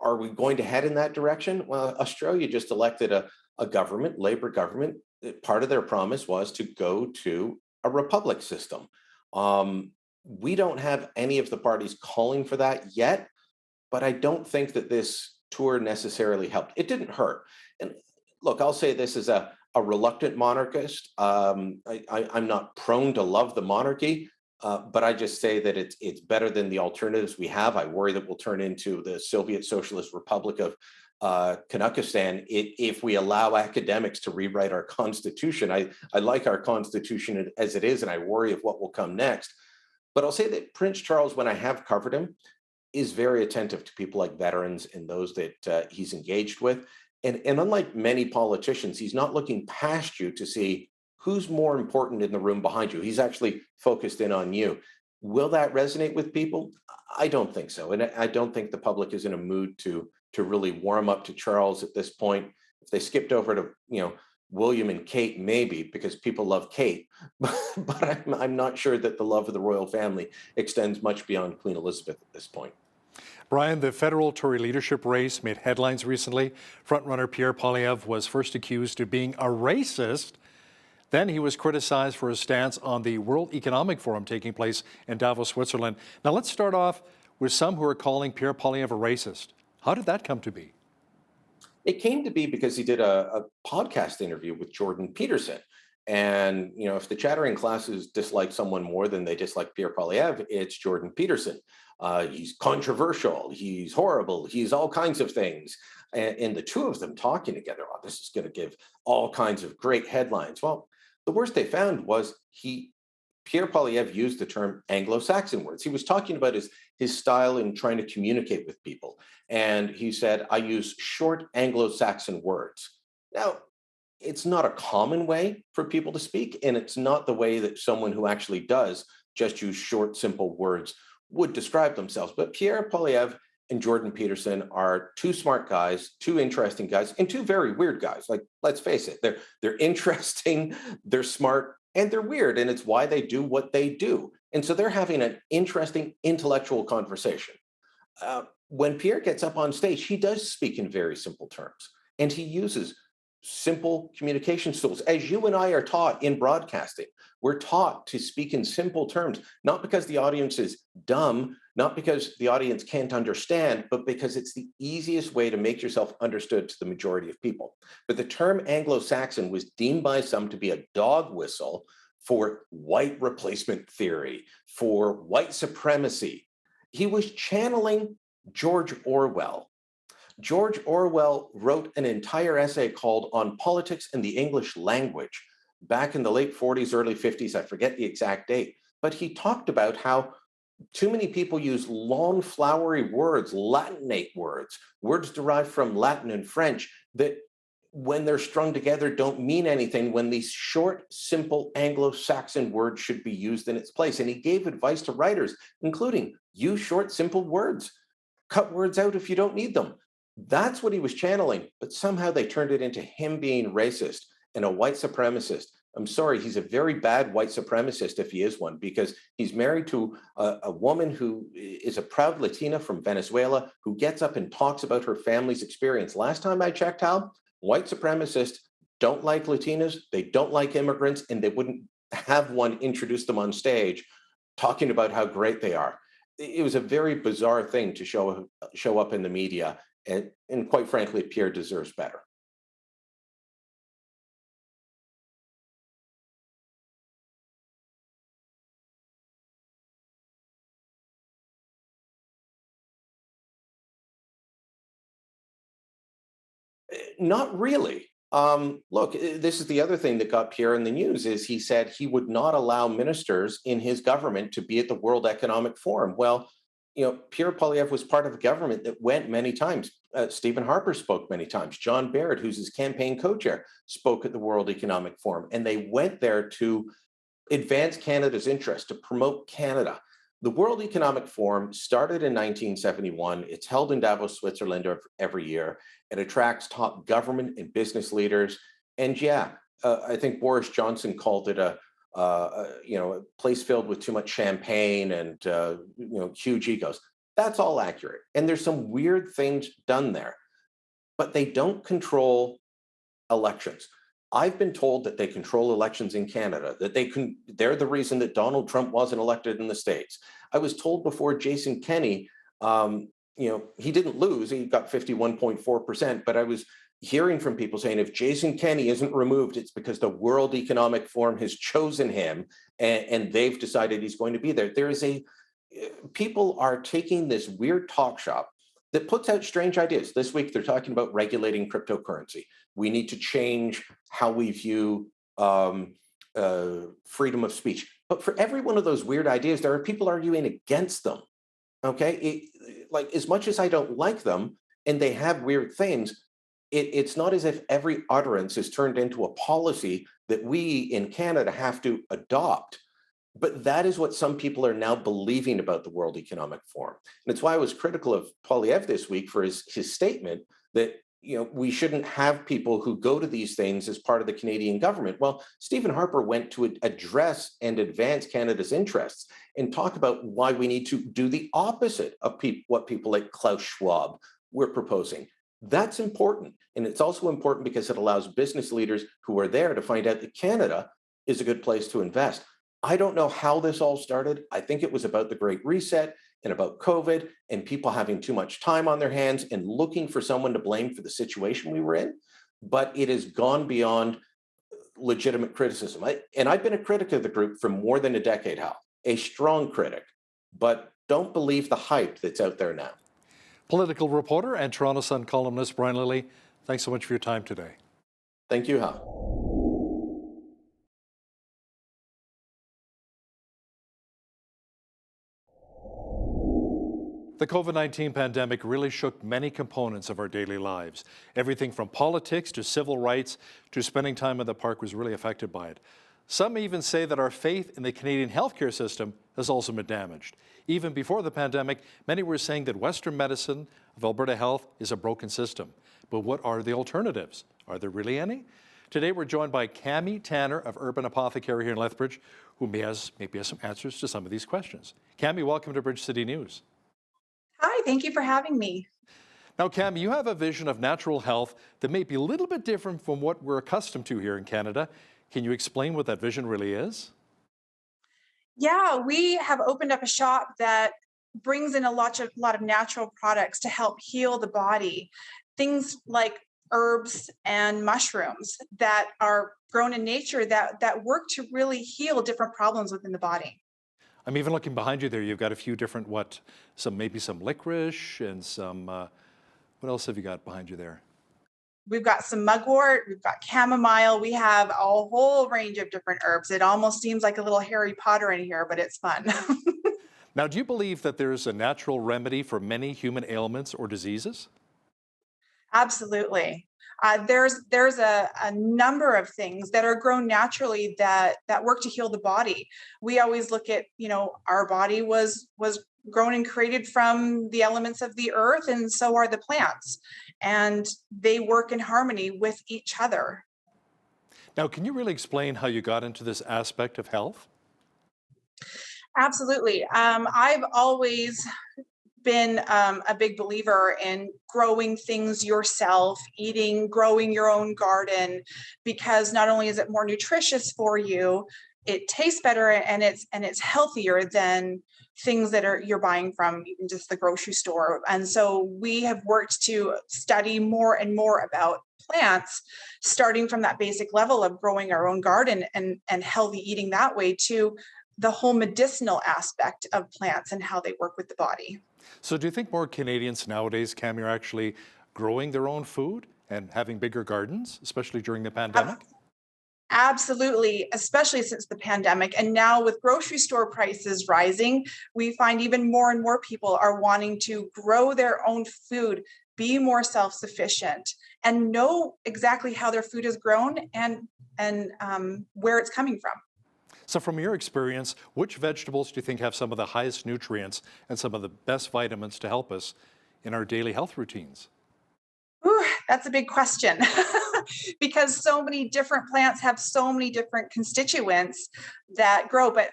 Are we going to head in that direction? Well, Australia just elected a government, Labor government. Part of their promise was to go to a republic system. We don't have any of the parties calling for that yet, but I don't think that this tour necessarily helped. It didn't hurt. And look, I'll say this as a reluctant monarchist. I'm not prone to love the monarchy, but I just say that it's better than the alternatives we have. I worry that we'll turn into the Soviet Socialist Republic of Kazakhstan if we allow academics to rewrite our constitution. I like our constitution as it is, and I worry of what will come next. But I'll say that Prince Charles, when I have covered him, is very attentive to people like veterans and those that he's engaged with. And unlike many politicians, he's not looking past you to see who's more important in the room behind you. He's actually focused in on you. Will that resonate with people? I don't think so. And I don't think the public is in a mood to really warm up to Charles at this point. If they skipped over to, William and Kate, maybe, because people love Kate, but I'm not sure that the love of the royal family extends much beyond Queen Elizabeth at this point. Brian, the federal Tory leadership race made headlines recently. Frontrunner Pierre Poilievre was first accused of being a racist. Then he was criticized for his stance on the World Economic Forum taking place in Davos, Switzerland. Now let's start off with some who are calling Pierre Poilievre a racist. How did that come to be? It came to be because he did a podcast interview with Jordan Peterson. And, if the chattering classes dislike someone more than they dislike Pierre Poilievre, it's Jordan Peterson. He's controversial. He's horrible. He's all kinds of things. And the two of them talking together, this is going to give all kinds of great headlines. Well, the worst they found was Pierre Poilievre used the term Anglo-Saxon words. He was talking about his style in trying to communicate with people. And he said, I use short Anglo-Saxon words. Now, it's not a common way for people to speak, and it's not the way that someone who actually does just use short, simple words would describe themselves. But Pierre Poilievre and Jordan Peterson are two smart guys, two interesting guys, and two very weird guys. Like, let's face it, they're interesting, they're smart, and they're weird, and it's why they do what they do. And so they're having an interesting intellectual conversation. When Pierre gets up on stage, he does speak in very simple terms, and he uses simple communication tools. As you and I are taught in broadcasting, we're taught to speak in simple terms, not because the audience is dumb, not because the audience can't understand, but because it's the easiest way to make yourself understood to the majority of people. But the term Anglo-Saxon was deemed by some to be a dog whistle for white replacement theory, for white supremacy. He was channeling George Orwell. George Orwell wrote an entire essay called On Politics and the English Language back in the late 40s, early 50s. I forget the exact date, but he talked about how too many people use long, flowery words, Latinate words, words derived from Latin and French that when they're strung together don't mean anything, when these short, simple Anglo-Saxon words should be used in its place. And he gave advice to writers, including use short, simple words. Cut words out if you don't need them. That's what he was channeling, but somehow they turned it into him being racist and a white supremacist. I'm sorry, he's a very bad white supremacist if he is one, because he's married to a woman who is a proud Latina from Venezuela who gets up and talks about her family's experience. Last time I checked, Hal, white supremacists don't like Latinas, they don't like immigrants, and they wouldn't have one introduce them on stage talking about how great they are. It was a very bizarre thing to show up in the media, and quite frankly, Pierre deserves better. Not really. Look, this is the other thing that got Pierre in the news is he said he would not allow ministers in his government to be at the World Economic Forum. Well, Pierre Poilievre was part of a government that went many times. Stephen Harper spoke many times. John Baird, who's his campaign co-chair, spoke at the World Economic Forum, and they went there to advance Canada's interest, to promote Canada. The World Economic Forum started in 1971. It's held in Davos, Switzerland every year. It attracts top government and business leaders. And I think Boris Johnson called it a place filled with too much champagne and huge egos. That's all accurate. And there's some weird things done there, but they don't control elections. I've been told that they control elections in Canada, that they're the reason that Donald Trump wasn't elected in the States. I was told before Jason Kenney, he didn't lose, he got 51.4%, but I was hearing from people saying if Jason Kenney isn't removed, it's because the World Economic Forum has chosen him and they've decided he's going to be there. People are taking this weird talk shop that puts out strange ideas. This week, they're talking about regulating cryptocurrency. We need to change how we view freedom of speech. But for every one of those weird ideas, there are people arguing against them. Okay, like as much as I don't like them, and they have weird things, it's not as if every utterance is turned into a policy that we in Canada have to adopt. But that is what some people are now believing about the World Economic Forum. And it's why I was critical of Poilievre this week for his statement that we shouldn't have people who go to these things as part of the Canadian government. Well, Stephen Harper went to address and advance Canada's interests and talk about why we need to do the opposite of what people like Klaus Schwab were proposing. That's important. And it's also important because it allows business leaders who are there to find out that Canada is a good place to invest. I don't know how this all started. I think it was about the Great Reset and about COVID and people having too much time on their hands and looking for someone to blame for the situation we were in. But it has gone beyond legitimate criticism. I've been a critic of the group for more than a decade, Hal, a strong critic. But don't believe the hype that's out there now. Political reporter and Toronto Sun columnist Brian Lilley, thanks so much for your time today. Thank you, Hal. The COVID-19 pandemic really shook many components of our daily lives. Everything from politics to civil rights to spending time in the park was really affected by it. Some even say that our faith in the Canadian healthcare system has also been damaged. Even before the pandemic, many were saying that Western medicine of Alberta Health is a broken system. But what are the alternatives? Are there really any? Today we're joined by Cami Tanner of Urban Apothecary here in Lethbridge, who maybe has some answers to some of these questions. Cami, welcome to Bridge City News. Hi, thank you for having me. Now, Cam, you have a vision of natural health that may be a little bit different from what we're accustomed to here in Canada. Can you explain what that vision really is? Yeah, we have opened up a shop that brings in a lot of natural products to help heal the body. Things like herbs and mushrooms that are grown in nature that work to really heal different problems within the body. I'm even looking behind you there. You've got a few different, maybe some licorice and some, what else have you got behind you there? We've got some mugwort, we've got chamomile, we have a whole range of different herbs. It almost seems like a little Harry Potter in here, but it's fun. Now, do you believe that there's a natural remedy for many human ailments or diseases? Absolutely. There's a number of things that are grown naturally that work to heal the body. We always look at, our body was grown and created from the elements of the earth, and so are the plants, and they work in harmony with each other. Now, can you really explain how you got into this aspect of health? Absolutely. I've always been a big believer in growing things yourself, growing your own garden, because not only is it more nutritious for you, it tastes better, and it's healthier than things that you're buying from even just the grocery store. And so we have worked to study more and more about plants, starting from that basic level of growing our own garden and healthy eating that way, to the whole medicinal aspect of plants and how they work with the body. So do you think more Canadians nowadays, Cam, are actually growing their own food and having bigger gardens, especially during the pandemic? Absolutely, especially since the pandemic. And now with grocery store prices rising, we find even more and more people are wanting to grow their own food, be more self-sufficient, and know exactly how their food is grown and where it's coming from. So from your experience, which vegetables do you think have some of the highest nutrients and some of the best vitamins to help us in our daily health routines? Ooh, that's a big question. Because so many different plants have so many different constituents that grow. But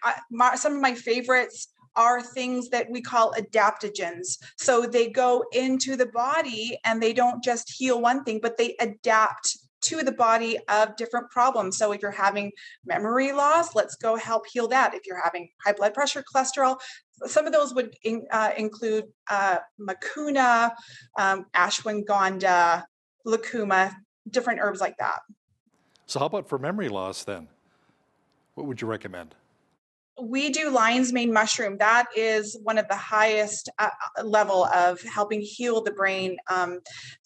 some of my favorites are things that we call adaptogens. So they go into the body and they don't just heal one thing, but they adapt to the body of different problems. So if you're having memory loss, let's go help heal that. If you're having high blood pressure, cholesterol, some of those would include mucuna, ashwagandha, lucuma, different herbs like that. So how about for memory loss then? What would you recommend? We do lion's mane mushroom. That is one of the highest level of helping heal the brain.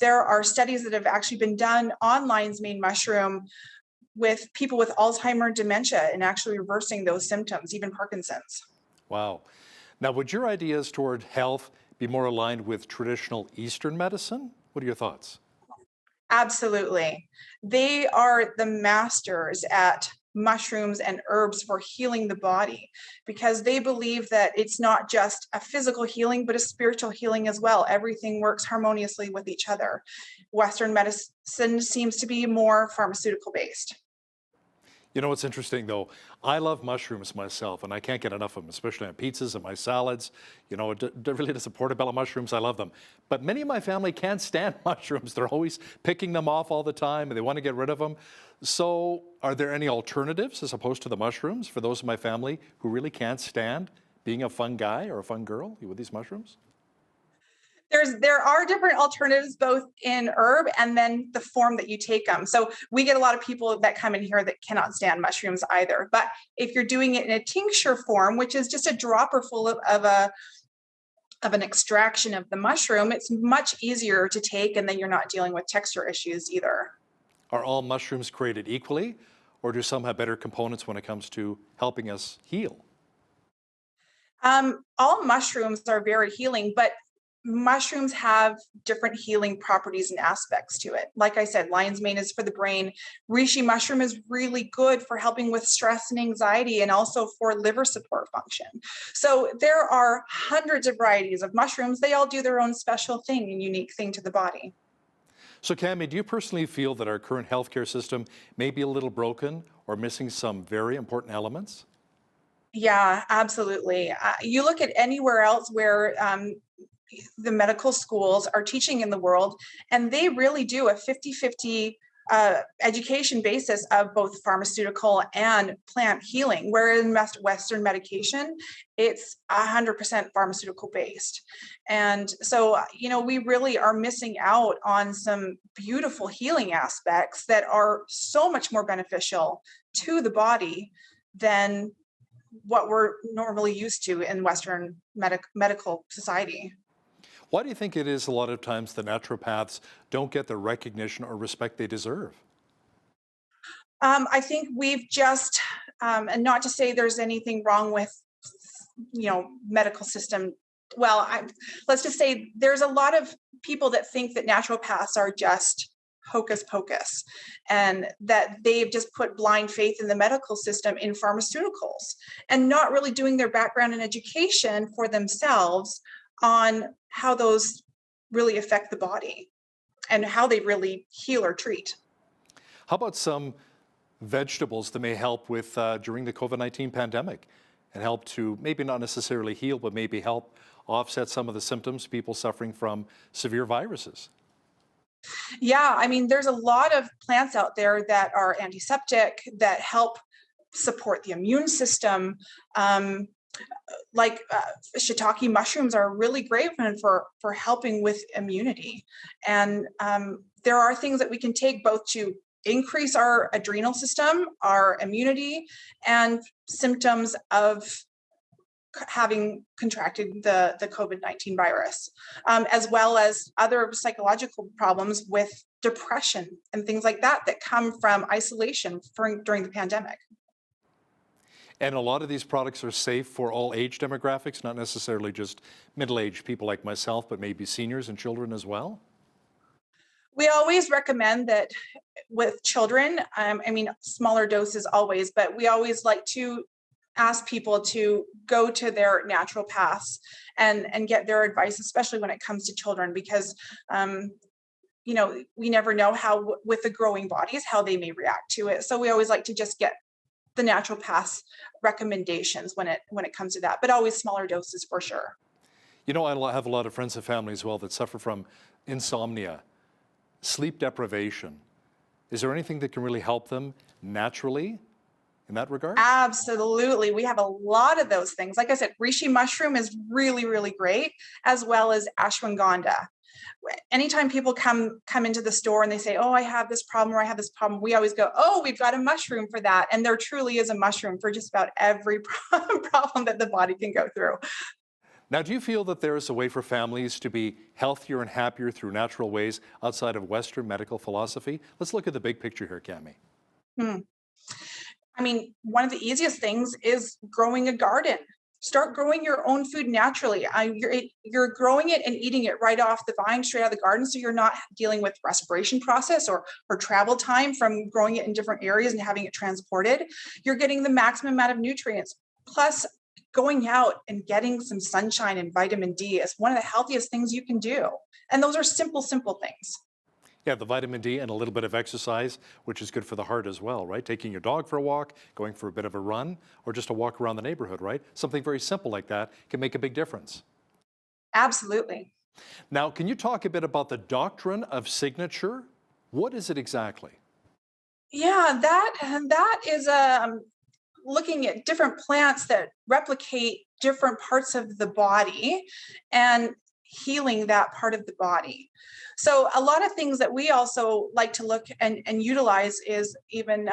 There are studies that have actually been done on lion's mane mushroom with people with Alzheimer's, dementia, and actually reversing those symptoms, even Parkinson's. Wow. Now, would your ideas toward health be more aligned with traditional Eastern medicine? What are your thoughts? Absolutely. They are the masters at mushrooms and herbs for healing the body, because they believe that it's not just a physical healing, but a spiritual healing as well. Everything works harmoniously with each other. Western medicine seems to be more pharmaceutical based. You know what's interesting though? I love mushrooms myself, and I can't get enough of them, especially on pizzas and my salads. You know, it really doesn't support about mushrooms. I love them. But many of my family can't stand mushrooms. They're always picking them off all the time, and they want to get rid of them. So are there any alternatives as opposed to the mushrooms for those in my family who really can't stand being a fun guy or a fun girl with these mushrooms? There are different alternatives, both in herb and then the form that you take them. So we get a lot of people that come in here that cannot stand mushrooms either. But if you're doing it in a tincture form, which is just a dropper full of an extraction of the mushroom, it's much easier to take, and then you're not dealing with texture issues either. Are all mushrooms created equally, or do some have better components when it comes to helping us heal? All mushrooms are very healing, but mushrooms have different healing properties and aspects to it. Like I said, lion's mane is for the brain. Reishi mushroom is really good for helping with stress and anxiety, and also for liver support function. So there are hundreds of varieties of mushrooms. They all do their own special thing and unique thing to the body. So Cami, do you personally feel that our current healthcare system may be a little broken or missing some very important elements? Yeah, absolutely. You look at anywhere else where the medical schools are teaching in the world, and they really do a 50-50 education basis of both pharmaceutical and plant healing, where in Western medication, it's 100% pharmaceutical based. And so, we really are missing out on some beautiful healing aspects that are so much more beneficial to the body than what we're normally used to in Western medical society. Why do you think it is a lot of times the naturopaths don't get the recognition or respect they deserve? I think we've just, and not to say there's anything wrong with, medical system well, let's just say there's a lot of people that think that naturopaths are just hocus pocus and that they've just put blind faith in the medical system in pharmaceuticals and not really doing their background and education for themselves on how those really affect the body and how they really heal or treat. How about some vegetables that may help with during the COVID-19 pandemic and help to maybe not necessarily heal, but maybe help offset some of the symptoms people suffering from severe viruses? Yeah, I mean, there's a lot of plants out there that are antiseptic, that help support the immune system. Shiitake mushrooms are a really great one for helping with immunity. And there are things that we can take both to increase our adrenal system, our immunity, and symptoms of having contracted the COVID-19 virus, as well as other psychological problems with depression and things like that that come from isolation during the pandemic. And a lot of these products are safe for all age demographics, not necessarily just middle-aged people like myself, but maybe seniors and children as well? We always recommend that with children, smaller doses always, but we always like to ask people to go to their naturopaths and get their advice, especially when it comes to children, because we never know how with the growing bodies, how they may react to it. So we always like to just get the naturopath's recommendations when it comes to that, but always smaller doses for sure. I have a lot of friends and family as well that suffer from insomnia, sleep deprivation. Is there anything that can really help them naturally in that regard? Absolutely. We have a lot of those things. Like I said, reishi mushroom is really, really great, as well as ashwagandha. Anytime people come into the store and they say, oh, I have this problem or I have this problem, we always go, oh, we've got a mushroom for that. And there truly is a mushroom for just about every problem that the body can go through. Now, do you feel that there is a way for families to be healthier and happier through natural ways outside of Western medical philosophy? Let's look at the big picture here, Cami. One of the easiest things is growing a garden. Start growing your own food naturally. You're growing it and eating it right off the vine, straight out of the garden, so you're not dealing with respiration process or travel time from growing it in different areas and having it transported. You're getting the maximum amount of nutrients. Plus, going out and getting some sunshine and vitamin D is one of the healthiest things you can do. And those are simple things. Yeah, the vitamin D and a little bit of exercise, which is good for the heart as well, right? Taking your dog for a walk, going for a bit of a run, or just a walk around the neighborhood, right? Something very simple like that can make a big difference. Absolutely. Now, can you talk a bit about the doctrine of signature? What is it exactly? Yeah, that is looking at different plants that replicate different parts of the body and healing that part of the body. So a lot of things that we also like to look and utilize is even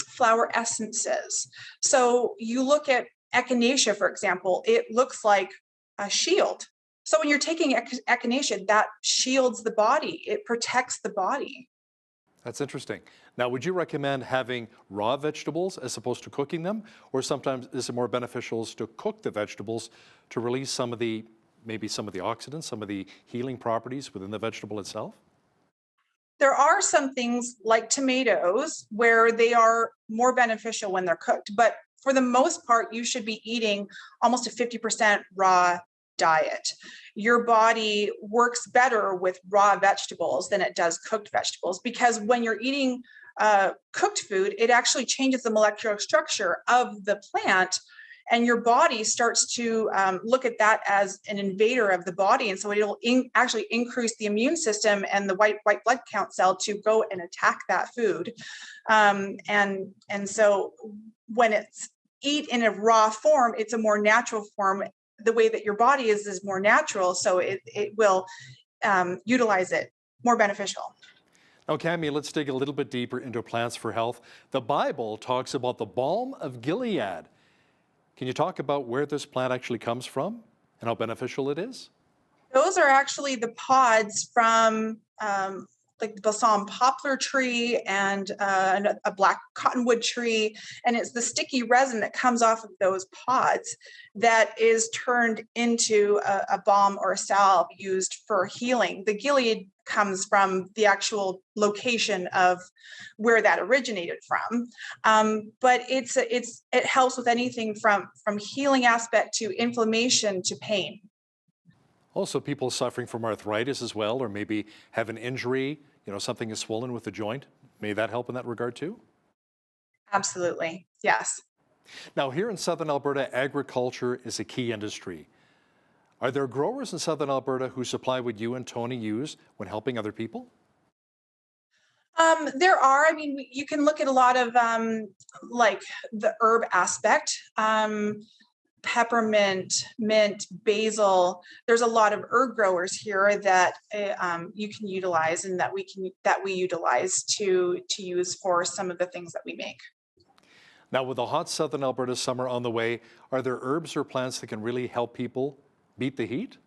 flower essences. So you look at echinacea, for example, it looks like a shield. So when you're taking echinacea, that shields the body. It protects the body. That's interesting. Now, would you recommend having raw vegetables as opposed to cooking them? Or sometimes is it more beneficial to cook the vegetables to release maybe some of the oxidants, some of the healing properties within the vegetable itself? There are some things like tomatoes where they are more beneficial when they're cooked, but for the most part, you should be eating almost a 50% raw diet. Your body works better with raw vegetables than it does cooked vegetables, because when you're eating cooked food, it actually changes the molecular structure of the plant, and your body starts to look at that as an invader of the body. And so it'll actually increase the immune system and the white blood count cell to go and attack that food. And so when it's eat in a raw form, it's a more natural form. The way that your body is more natural, so it will utilize it more beneficial. Now, Cami, let's dig a little bit deeper into plants for health. The Bible talks about the balm of Gilead. Can you talk about where this plant actually comes from and how beneficial it is? Those are actually the pods from like the balsam poplar tree and a black cottonwood tree. And it's the sticky resin that comes off of those pods that is turned into a balm or a salve used for healing. The Gilead comes from the actual location of where that originated from. But it helps with anything from healing aspect to inflammation to pain. Also, people suffering from arthritis as well, or maybe have an injury, something is swollen with the joint. May that help in that regard too? Absolutely, yes. Now, here in Southern Alberta, agriculture is a key industry. Are there growers in Southern Alberta who supply what you and Tony use when helping other people? There are. I mean, you can look at a lot of like the herb aspect. Peppermint, mint, basil. There's a lot of herb growers here that you can utilize, and that we utilize to use for some of the things that we make. Now, with a hot Southern Alberta summer on the way, are there herbs or plants that can really help people beat the heat?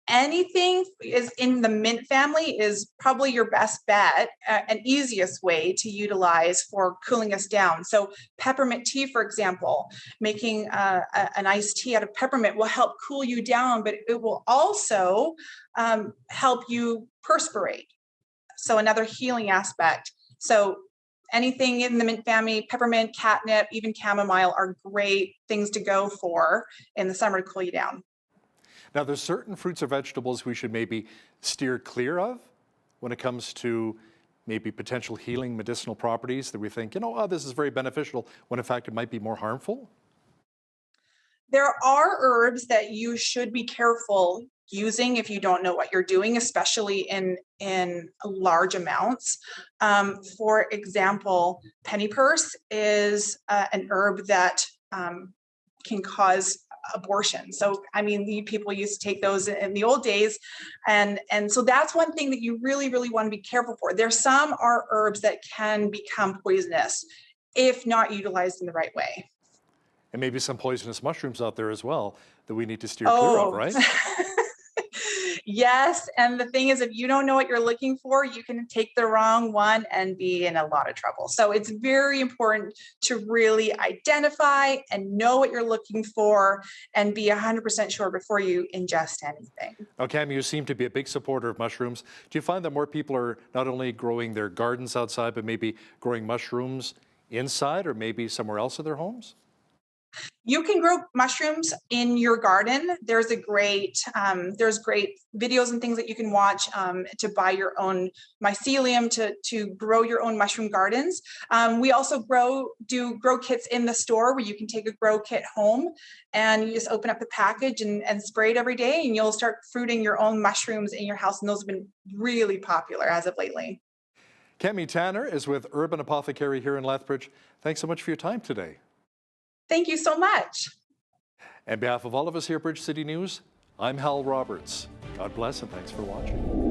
Anything is in the mint family is probably your best bet, an easiest way to utilize for cooling us down. So peppermint tea, for example, making an iced tea out of peppermint will help cool you down, but it will also help you perspirate. So another healing aspect. So anything in the mint family, peppermint, catnip, even chamomile are great things to go for in the summer to cool you down. Now, there's certain fruits or vegetables we should maybe steer clear of when it comes to maybe potential healing medicinal properties that we think, this is very beneficial, when in fact it might be more harmful? There are herbs that you should be careful using if you don't know what you're doing, especially in large amounts. For example, pennypurse is an herb that can cause abortion. So, I mean, people used to take those in the old days. And so that's one thing that you really, really want to be careful for. There's some herbs that can become poisonous if not utilized in the right way. And maybe some poisonous mushrooms out there as well that we need to steer clear of, right? Yes. And the thing is, if you don't know what you're looking for, you can take the wrong one and be in a lot of trouble. So it's very important to really identify and know what you're looking for and be 100% sure before you ingest anything. Now, Cam, you seem to be a big supporter of mushrooms. Do you find that more people are not only growing their gardens outside, but maybe growing mushrooms inside or maybe somewhere else in their homes? You can grow mushrooms in your garden. There's great videos and things that you can watch to buy your own mycelium to grow your own mushroom gardens. We also do grow kits in the store where you can take a grow kit home and you just open up the package and spray it every day, and you'll start fruiting your own mushrooms in your house. And those have been really popular as of lately. Cami Tanner is with Urban Apothecary here in Lethbridge. Thanks so much for your time today. Thank you so much. On behalf of all of us here at Bridge City News, I'm Hal Roberts. God bless and thanks for watching.